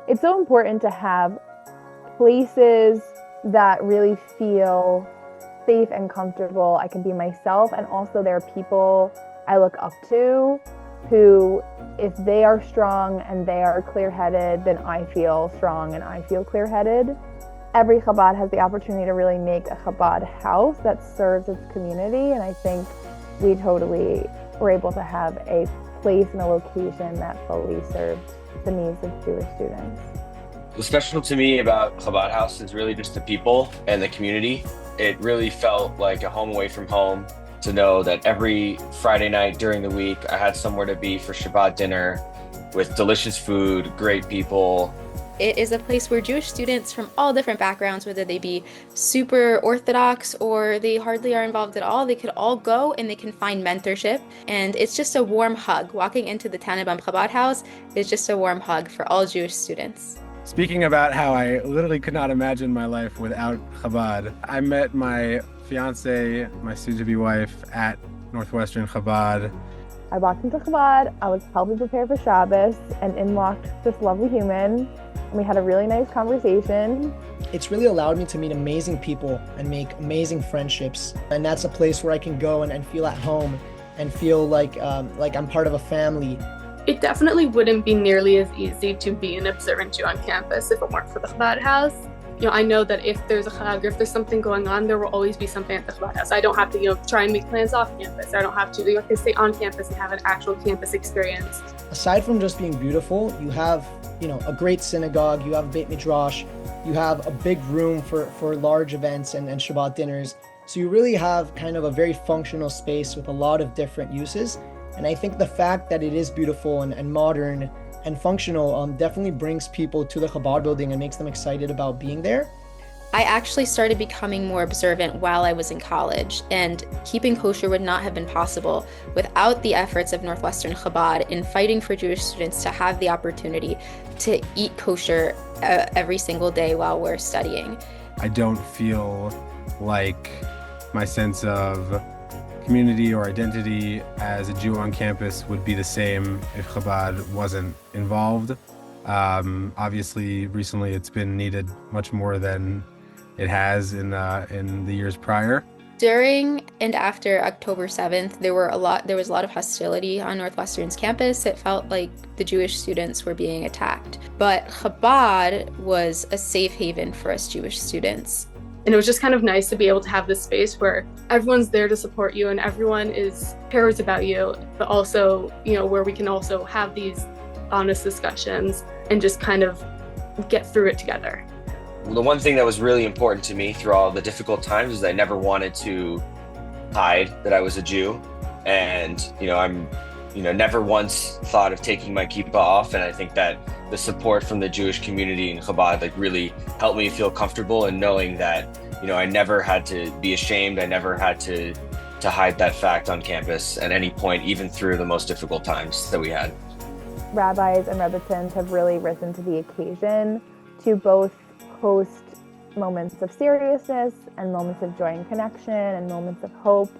It's so important to have places that really feel safe and comfortable. I can be myself, and also there are people I look up to who, if they are strong and they are clear-headed, then I feel strong and I feel clear-headed. Every Chabad has the opportunity to really make a Chabad house that serves its community, and I think we totally were able to have a place and a location that fully served the needs of Jewish students. What's special to me about Chabad House is really just the people and the community. It really felt like a home away from home to know that every Friday night during the week, I had somewhere to be for Shabbat dinner with delicious food, great people. It is a place where Jewish students from all different backgrounds, whether they be super Orthodox or they hardly are involved at all, they could all go and they can find mentorship. And it's just a warm hug. Walking into the Tannenbaum Chabad House is just a warm hug for all Jewish students. Speaking about how I literally could not imagine my life without Chabad, I met my fiance, my soon-to-be wife, at Northwestern Chabad. I walked into Chabad, I was helping prepare for Shabbos, and in walked this lovely human, and we had a really nice conversation. It's really allowed me to meet amazing people and make amazing friendships, and that's a place where I can go and feel at home and feel like I'm part of a family. It definitely wouldn't be nearly as easy to be an observant Jew on campus if it weren't for the Chabad House. I know that if there's a Chag or if there's something going on, there will always be something at the Chabad House. I don't have to, try and make plans off campus. I don't have to, I can stay on campus and have an actual campus experience. Aside from just being beautiful, you have, a great synagogue, you have a Beit Midrash, you have a big room for large events and Shabbat dinners. So you really have kind of a very functional space with a lot of different uses. And I think the fact that it is beautiful and modern and functional definitely brings people to the Chabad building and makes them excited about being there. I actually started becoming more observant while I was in college, and keeping kosher would not have been possible without the efforts of Northwestern Chabad in fighting for Jewish students to have the opportunity to eat kosher every single day while we're studying. I don't feel like my sense of community or identity as a Jew on campus would be the same if Chabad wasn't involved. Obviously, recently it's been needed much more than it has in the years prior. During and after October 7th, there was a lot of hostility on Northwestern's campus. It felt like the Jewish students were being attacked. But Chabad was a safe haven for us Jewish students. And it was just kind of nice to be able to have this space where everyone's there to support you and everyone cares about you, but also, where we can also have these honest discussions and just kind of get through it together. The one thing that was really important to me through all the difficult times is I never wanted to hide that I was a Jew. And, I'm never once thought of taking my kippah off. And I think that the support from the Jewish community in Chabad really helped me feel comfortable in knowing that, I never had to be ashamed. I never had to hide that fact on campus at any point, even through the most difficult times that we had. Rabbis and Rebbitzins have really risen to the occasion to both host moments of seriousness and moments of joy and connection and moments of hope,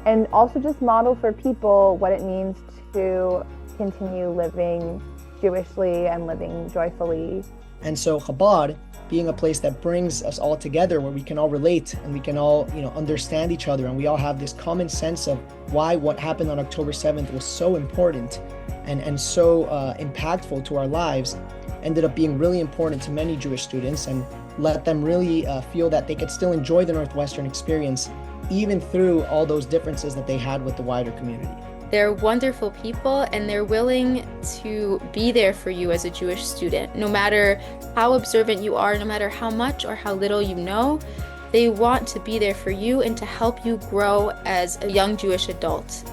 and also just model for people what it means to continue living Jewishly and living joyfully. And so Chabad, being a place that brings us all together, where we can all relate and we can all, understand each other, and we all have this common sense of why what happened on October 7th was so important and so impactful to our lives, ended up being really important to many Jewish students and let them really feel that they could still enjoy the Northwestern experience even through all those differences that they had with the wider community. They're wonderful people, and they're willing to be there for you as a Jewish student. No matter how observant you are, no matter how much or how little you know, they want to be there for you and to help you grow as a young Jewish adult.